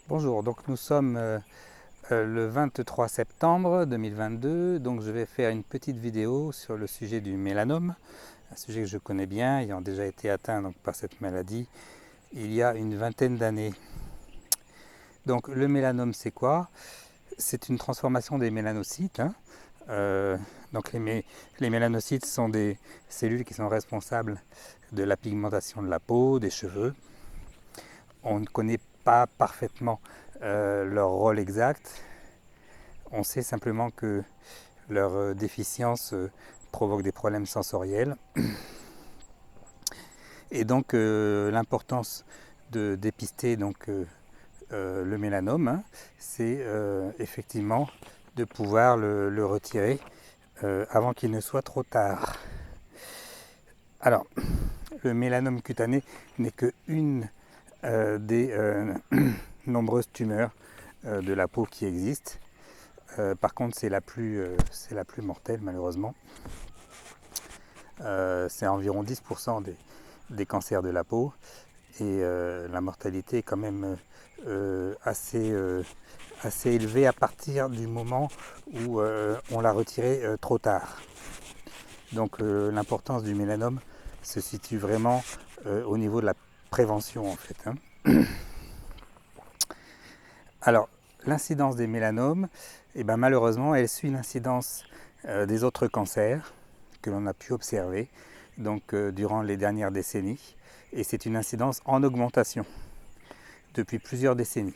Bonjour, donc nous sommes le 23 septembre 2022, donc je vais faire une petite vidéo sur le sujet du mélanome, un sujet que je connais bien, ayant déjà été atteint donc, par cette maladie il y a une vingtaine d'années. Donc le mélanome c'est quoi? C'est une transformation des mélanocytes. Donc les mélanocytes sont des cellules qui sont responsables de la pigmentation de la peau, des cheveux. On ne connaît pas parfaitement leur rôle exact. On sait simplement que leur déficience provoque des problèmes sensoriels. Et donc l'importance de dépister le mélanome, c'est effectivement de pouvoir le retirer avant qu'il ne soit trop tard. Alors, le mélanome cutané n'est qu'une des nombreuses tumeurs de la peau qui existent. Par contre, c'est la plus mortelle malheureusement. C'est environ 10% des cancers de la peau et la mortalité est quand même assez élevée à partir du moment où on l'a retiré trop tard. Donc l'importance du mélanome se situe vraiment au niveau de la prévention en fait. Alors, l'incidence des mélanomes, malheureusement, elle suit l'incidence des autres cancers que l'on a pu observer durant les dernières décennies. Et c'est une incidence en augmentation depuis plusieurs décennies.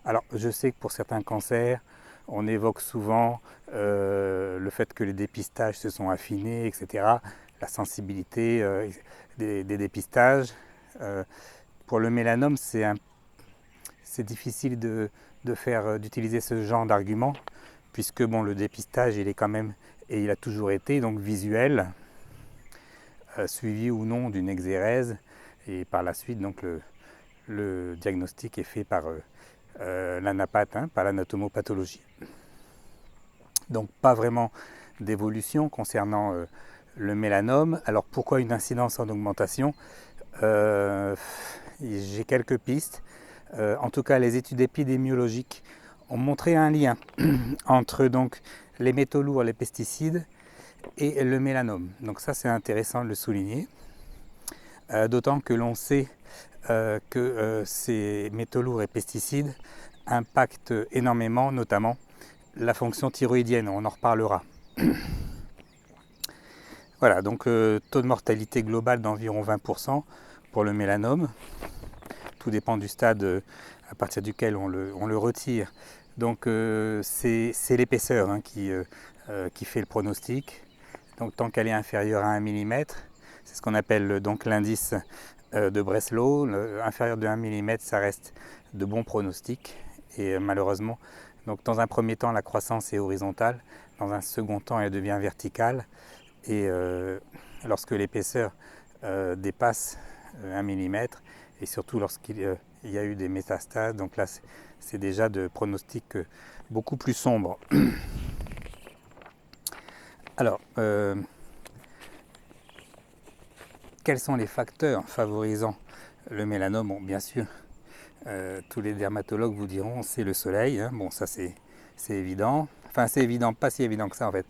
Alors, je sais que pour certains cancers, on évoque souvent le fait que les dépistages se sont affinés, etc. La sensibilité des dépistages. Pour le mélanome, c'est difficile d'utiliser ce genre d'argument, puisque bon, le dépistage, il est quand même, et il a toujours été, donc visuel, suivi ou non d'une exérèse, et par la suite, donc le diagnostic est fait par l'anapathe, par l'anatomopathologie. Donc pas vraiment d'évolution concernant le mélanome. Alors pourquoi une incidence en augmentation? J'ai quelques pistes. En tout cas, les études épidémiologiques ont montré un lien entre donc les métaux lourds, les pesticides et le mélanome. Donc ça, c'est intéressant de le souligner. D'autant que l'on sait que ces métaux lourds et pesticides impactent énormément, notamment la fonction thyroïdienne. On en reparlera. Voilà, donc taux de mortalité global d'environ 20% pour le mélanome. Tout dépend du stade à partir duquel on le retire. Donc c'est l'épaisseur qui fait le pronostic. Donc tant qu'elle est inférieure à 1 mm, c'est ce qu'on appelle donc l'indice de Breslow. Inférieur de 1 mm, ça reste de bons pronostics. Et malheureusement, donc dans un premier temps, la croissance est horizontale. Dans un second temps, elle devient verticale. Et lorsque l'épaisseur dépasse 1 mm, et surtout lorsqu'il y a eu des métastases, donc là c'est déjà de pronostics beaucoup plus sombres. Alors, quels sont les facteurs favorisant le mélanome? Bon, bien sûr, tous les dermatologues vous diront c'est le soleil. Bon, ça c'est évident. Enfin, c'est évident, pas si évident que ça en fait.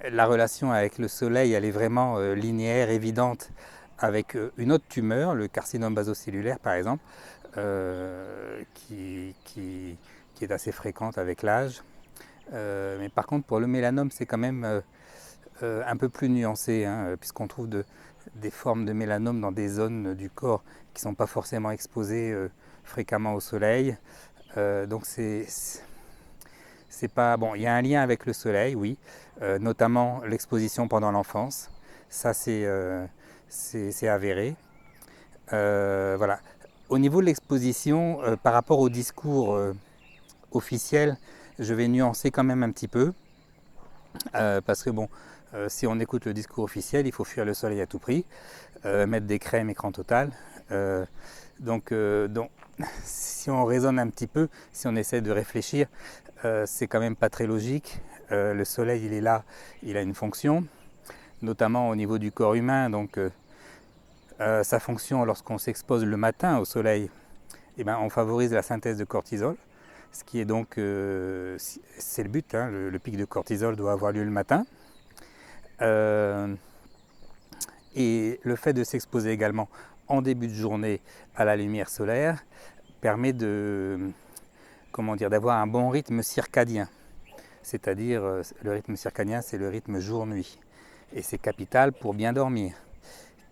La relation avec le soleil, elle est vraiment linéaire, évidente, avec une autre tumeur, le carcinome basocellulaire par exemple, qui est assez fréquente avec l'âge. Mais par contre, pour le mélanome, c'est quand même un peu plus nuancé, puisqu'on trouve des formes de mélanome dans des zones du corps qui ne sont pas forcément exposées fréquemment au soleil. Donc c'est pas bon. Il y a un lien avec le soleil, oui, notamment l'exposition pendant l'enfance. Ça, c'est avéré. Voilà. Au niveau de l'exposition, par rapport au discours officiel, je vais nuancer quand même un petit peu, parce que bon, si on écoute le discours officiel, il faut fuir le soleil à tout prix, mettre des crèmes écran total. Donc, si on raisonne un petit peu, si on essaie de réfléchir, c'est quand même pas très logique. Le soleil, il est là, il a une fonction, notamment au niveau du corps humain. Donc, sa fonction lorsqu'on s'expose le matin au soleil, eh ben, on favorise la synthèse de cortisol, ce qui est donc, c'est le but, hein, le pic de cortisol doit avoir lieu le matin. Et le fait de s'exposer également en début de journée à la lumière solaire permet d'avoir un bon rythme circadien. C'est-à-dire, le rythme circadien, c'est le rythme jour-nuit. Et c'est capital pour bien dormir.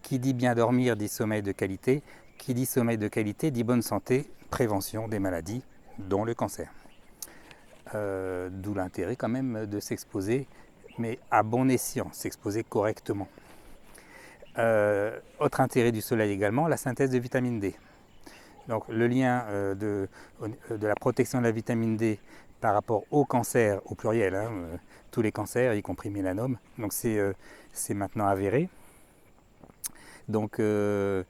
Qui dit bien dormir dit sommeil de qualité. Qui dit sommeil de qualité dit bonne santé, prévention des maladies, dont le cancer. D'où l'intérêt quand même de s'exposer, mais à bon escient, s'exposer correctement. Autre intérêt du soleil également, la synthèse de vitamine D. Donc le lien de la protection de la vitamine D par rapport au cancer, au pluriel, hein, tous les cancers, y compris mélanome, donc c'est maintenant avéré. Donc ne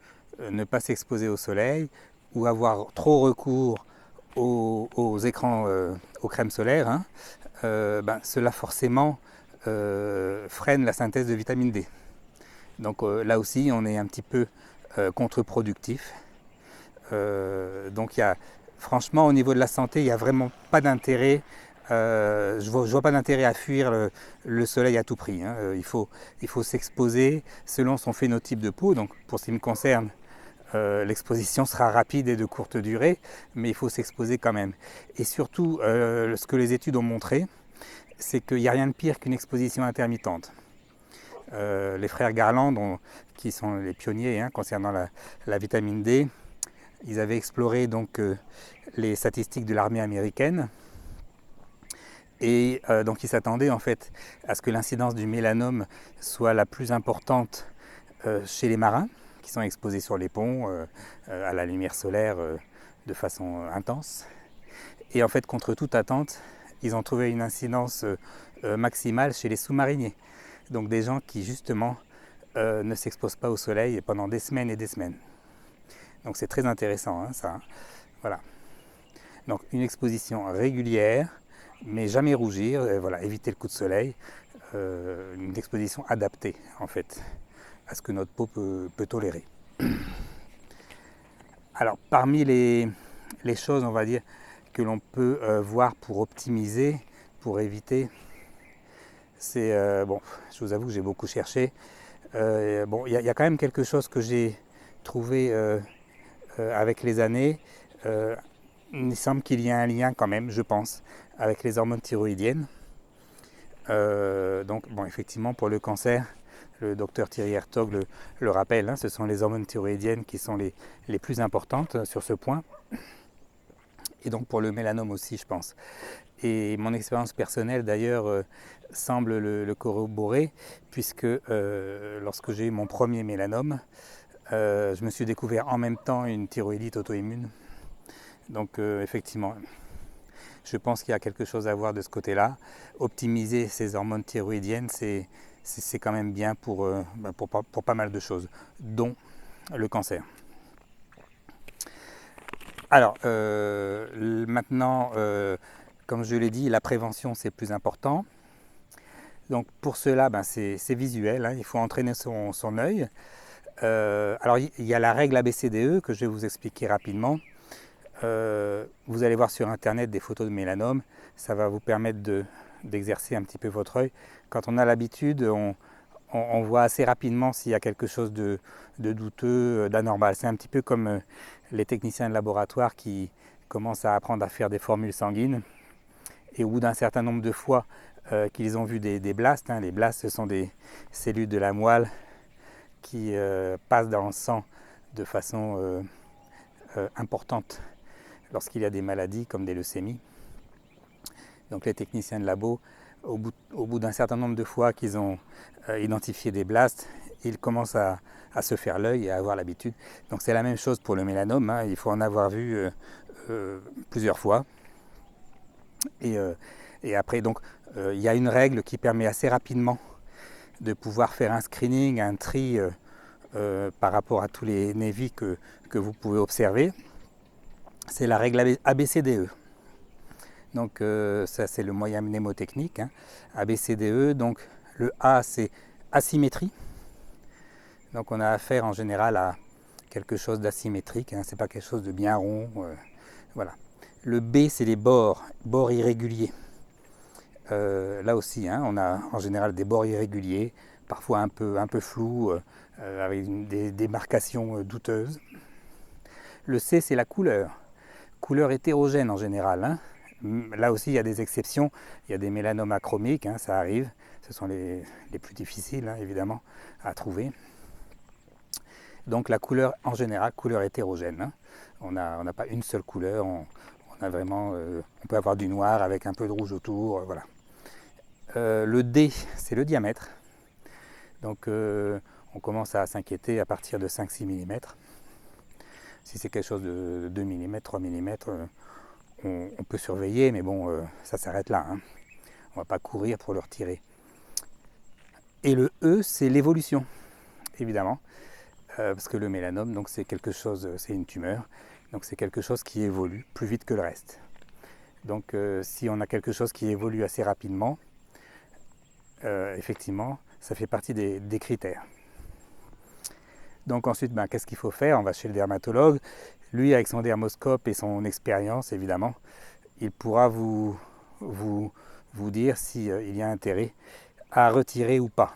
pas s'exposer au soleil ou avoir trop recours aux écrans, aux crèmes solaires, hein, cela forcément freine la synthèse de vitamine D. Donc là aussi, on est un petit peu contre-productif. Donc franchement, au niveau de la santé, il n'y a vraiment pas d'intérêt. Je vois pas d'intérêt à fuir le soleil à tout prix, hein. Il faut s'exposer selon son phénotype de peau. Donc pour ce qui me concerne, l'exposition sera rapide et de courte durée, mais il faut s'exposer quand même. Et surtout, ce que les études ont montré, c'est qu'il n'y a rien de pire qu'une exposition intermittente. Les frères Garland, qui sont les pionniers, hein, concernant la vitamine D, ils avaient exploré donc les statistiques de l'armée américaine et donc ils s'attendaient en fait à ce que l'incidence du mélanome soit la plus importante chez les marins qui sont exposés sur les ponts à la lumière solaire de façon intense. Et en fait, contre toute attente, ils ont trouvé une incidence maximale chez les sous-mariniers. Donc des gens qui justement ne s'exposent pas au soleil pendant des semaines et des semaines. Donc c'est très intéressant, hein, ça. Voilà. Donc une exposition régulière, mais jamais rougir. Voilà, éviter le coup de soleil. Une exposition adaptée en fait à ce que notre peau peut tolérer. Alors parmi les choses, on va dire, que l'on peut voir pour optimiser, pour éviter, c'est bon, je vous avoue que j'ai beaucoup cherché. Bon, il y a quand même quelque chose que j'ai trouvé avec les années. Il semble qu'il y a un lien quand même, je pense, avec les hormones thyroïdiennes. Donc, bon, effectivement, pour le cancer, le docteur Thierry Hertog le rappelle, hein, ce sont les hormones thyroïdiennes qui sont les plus importantes sur ce point. Et donc pour le mélanome aussi, je pense. Et mon expérience personnelle, d'ailleurs, semble le corroborer, puisque lorsque j'ai eu mon premier mélanome, je me suis découvert en même temps une thyroïdite auto-immune. Donc effectivement, je pense qu'il y a quelque chose à voir de ce côté-là. Optimiser ces hormones thyroïdiennes, c'est quand même bien pour pas mal de choses, dont le cancer. Alors, maintenant, comme je l'ai dit, la prévention, c'est plus important. Donc pour cela, c'est visuel, hein, il faut entraîner son œil. Alors il y a la règle ABCDE que je vais vous expliquer rapidement. Vous allez voir sur internet des photos de mélanome, ça va vous permettre d'exercer un petit peu votre œil. Quand on a l'habitude, on voit assez rapidement s'il y a quelque chose de douteux, d'anormal. C'est un petit peu comme les techniciens de laboratoire qui commencent à apprendre à faire des formules sanguines et au bout d'un certain nombre de fois qu'ils ont vu des blasts, hein, les blasts ce sont des cellules de la moelle qui passent dans le sang de façon importante lorsqu'il y a des maladies comme des leucémies. Donc les techniciens de labo, au bout d'un certain nombre de fois qu'ils ont identifié des blasts, ils commencent à se faire l'œil et à avoir l'habitude. Donc c'est la même chose pour le mélanome, hein, il faut en avoir vu plusieurs fois. Et après, donc, il y a une règle qui permet assez rapidement de pouvoir faire un screening, un tri par rapport à tous les névis que vous pouvez observer. C'est la règle ABCDE. Donc ça c'est le moyen mnémotechnique, hein. ABCDE, donc le A c'est asymétrie. Donc on a affaire en général à quelque chose d'asymétrique, hein, c'est pas quelque chose de bien rond. Voilà. Le B, c'est les bords irréguliers. Là aussi, hein, on a en général des bords irréguliers, parfois un peu flous, avec des démarcations douteuses. Le C, c'est la couleur hétérogène en général. Hein. Là aussi, il y a des exceptions. Il y a des mélanomes achromiques, hein, ça arrive. Ce sont les plus difficiles, hein, évidemment, à trouver. Donc la couleur, en général, couleur hétérogène. Hein. On n'a pas une seule couleur. On a vraiment, on peut avoir du noir avec un peu de rouge autour. Voilà. Le D, c'est le diamètre. Donc on commence à s'inquiéter à partir de 5-6 mm. Si c'est quelque chose de 2 mm, 3 mm, on peut surveiller, mais bon, ça s'arrête là. Hein. On ne va pas courir pour le retirer. Et le E, c'est l'évolution, évidemment, parce que le mélanome, donc c'est quelque chose, c'est une tumeur, donc c'est quelque chose qui évolue plus vite que le reste. Donc si on a quelque chose qui évolue assez rapidement, effectivement, ça fait partie des critères. Donc ensuite, qu'est-ce qu'il faut faire? On va chez le dermatologue. Lui, avec son dermoscope et son expérience, évidemment, il pourra vous dire s'il y a intérêt à retirer ou pas.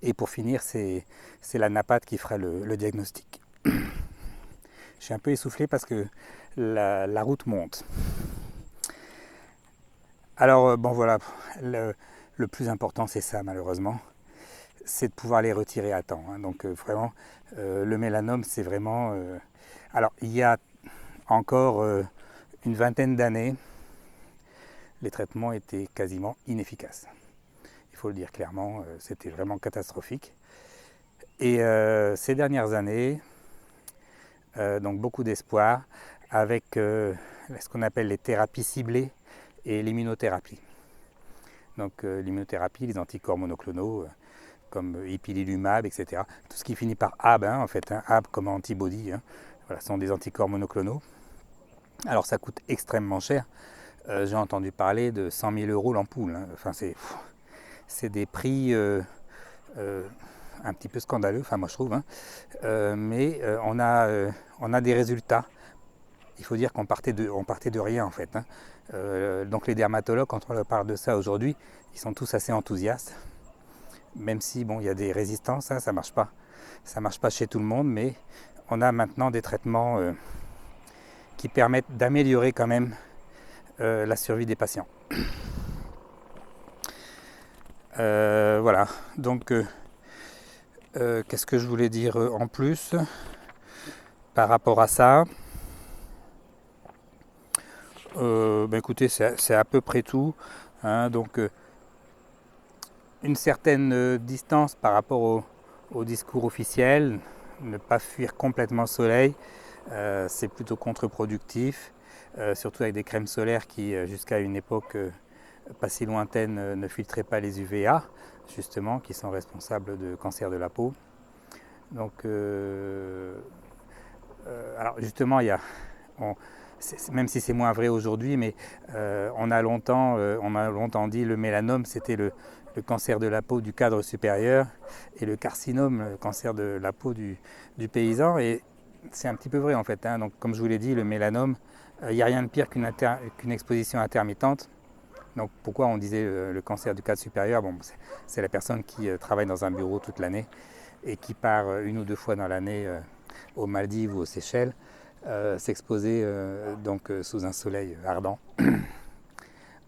Et pour finir, c'est la napate qui fera le diagnostic. Je suis un peu essoufflé parce que la route monte. Alors, bon voilà, le plus important, c'est ça, malheureusement. C'est de pouvoir les retirer à temps. Hein. Donc vraiment, le mélanome, c'est vraiment... Alors, il y a encore une vingtaine d'années, les traitements étaient quasiment inefficaces. Il faut le dire clairement, c'était vraiment catastrophique. Et ces dernières années, donc beaucoup d'espoir avec ce qu'on appelle les thérapies ciblées et l'immunothérapie. Donc l'immunothérapie, les anticorps monoclonaux, comme ipilimumab, etc. Tout ce qui finit par AB, hein, en fait, hein, AB comme antibody, hein, voilà, sont des anticorps monoclonaux. Alors ça coûte extrêmement cher. J'ai entendu parler de 100 000 € l'ampoule. Hein. Enfin, c'est des prix un petit peu scandaleux, enfin moi je trouve. Hein. Mais on a des résultats. Il faut dire qu'on partait de rien en fait. Hein. Donc les dermatologues, quand on leur parle de ça aujourd'hui, ils sont tous assez enthousiastes. Même si bon, il y a des résistances, hein, ça marche pas. Ça marche pas chez tout le monde, mais on a maintenant des traitements qui permettent d'améliorer quand même la survie des patients. Voilà. Donc qu'est-ce que je voulais dire en plus par rapport à ça? Écoutez, c'est à peu près tout. Hein, donc une certaine distance par rapport au discours officiel, ne pas fuir complètement le soleil, c'est plutôt contre-productif, surtout avec des crèmes solaires qui, jusqu'à une époque pas si lointaine, ne filtraient pas les UVA, justement, qui sont responsables de cancer de la peau. Donc, alors justement, il y a, même si c'est moins vrai aujourd'hui, mais on a longtemps dit le mélanome, c'était le cancer de la peau du cadre supérieur et le carcinome, le cancer de la peau du paysan. Et c'est un petit peu vrai en fait. Hein. Donc, comme je vous l'ai dit, le mélanome, il n'y a rien de pire qu'une exposition intermittente. Donc pourquoi on disait le cancer du cadre supérieur? Bon, c'est la personne qui travaille dans un bureau toute l'année et qui part une ou deux fois dans l'année aux Maldives ou aux Seychelles s'exposer donc sous un soleil ardent.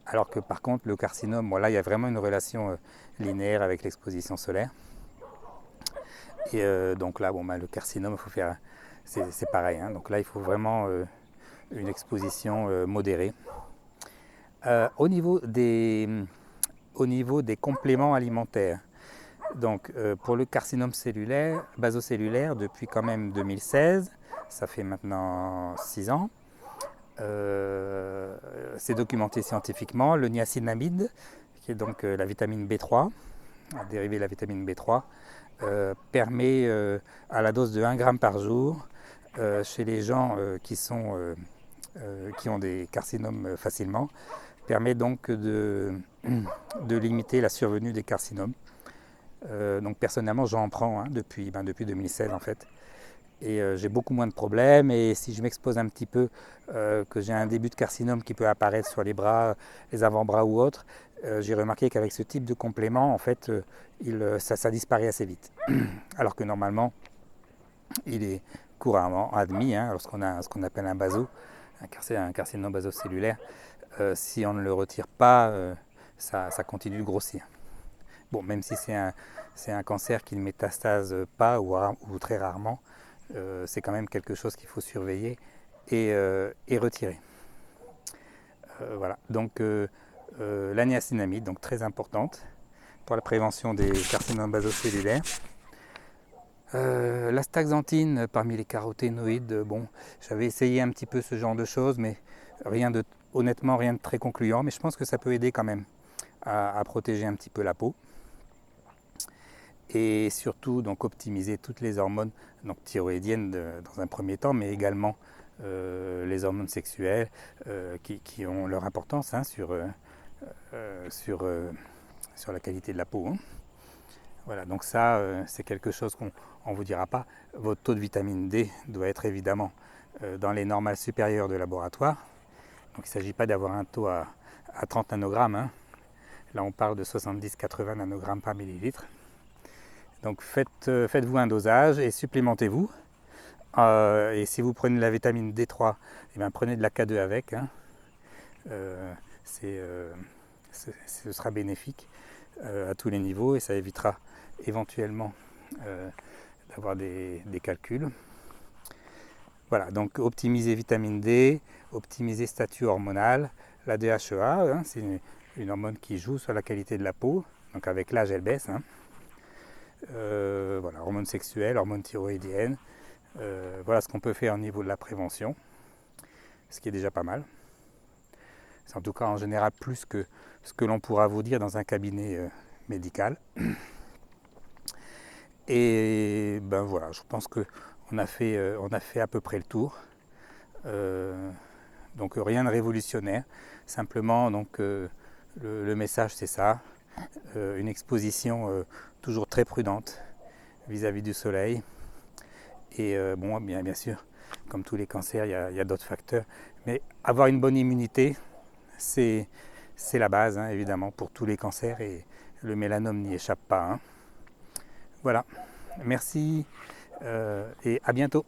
Alors que par contre le carcinome, bon, là il y a vraiment une relation linéaire avec l'exposition solaire. Et donc là, le carcinome, il faut faire, c'est pareil. Hein. Donc là, il faut vraiment une exposition modérée. Au niveau des compléments alimentaires, donc pour le carcinome basocellulaire, depuis quand même 2016, ça fait maintenant 6 ans, c'est documenté scientifiquement, le niacinamide, qui est donc la vitamine B3, un dérivé de la vitamine B3, permet à la dose de 1 g par jour, chez les gens qui ont des carcinomes facilement, permet donc de limiter la survenue des carcinomes. Donc personnellement, j'en prends depuis 2016 en fait. et j'ai beaucoup moins de problèmes. Et si je m'expose un petit peu, que j'ai un début de carcinome qui peut apparaître sur les bras, les avant-bras ou autres, j'ai remarqué qu'avec ce type de complément, en fait, ça disparaît assez vite. Alors que normalement, il est couramment admis, hein, lorsqu'on a ce qu'on appelle un baso, un carcinome basocellulaire, si on ne le retire pas, ça continue de grossir. Bon, même si c'est un cancer qui ne métastase pas ou très rarement, c'est quand même quelque chose qu'il faut surveiller et retirer. Voilà, donc la niacinamide, donc très importante pour la prévention des carcinomes basocellulaires. L'astaxanthine parmi les caroténoïdes, bon, j'avais essayé un petit peu ce genre de choses, mais honnêtement rien de très concluant, mais je pense que ça peut aider quand même à protéger un petit peu la peau. Et surtout donc optimiser toutes les hormones donc thyroïdiennes dans un premier temps, mais également les hormones sexuelles qui ont leur importance hein, sur la qualité de la peau. Hein. Voilà, donc ça c'est quelque chose qu'on ne vous dira pas. Votre taux de vitamine D doit être évidemment dans les normales supérieures de laboratoire. Donc il ne s'agit pas d'avoir un taux à 30 nanogrammes. Hein. Là on parle de 70-80 nanogrammes par millilitre. Donc faites-vous un dosage et supplémentez-vous. Et si vous prenez de la vitamine D3, eh bien, prenez de la K2 avec. Hein. Ce sera bénéfique à tous les niveaux et ça évitera éventuellement d'avoir des calculs. Voilà, donc optimiser vitamine D, optimiser statut hormonal, la DHEA, hein, c'est une hormone qui joue sur la qualité de la peau, donc avec l'âge elle baisse. Hein. Voilà, hormones sexuelles, hormones thyroïdiennes. Voilà ce qu'on peut faire au niveau de la prévention, ce qui est déjà pas mal. C'est en tout cas en général plus que ce que l'on pourra vous dire dans un cabinet médical. Et ben voilà, je pense qu'on a fait à peu près le tour. Donc rien de révolutionnaire, simplement donc le message c'est ça, une exposition toujours très prudente vis-à-vis du soleil. Et bon, bien sûr, comme tous les cancers, il y a d'autres facteurs. Mais avoir une bonne immunité, c'est la base, hein, évidemment, pour tous les cancers. Et le mélanome n'y échappe pas. Hein. Voilà. Merci et à bientôt.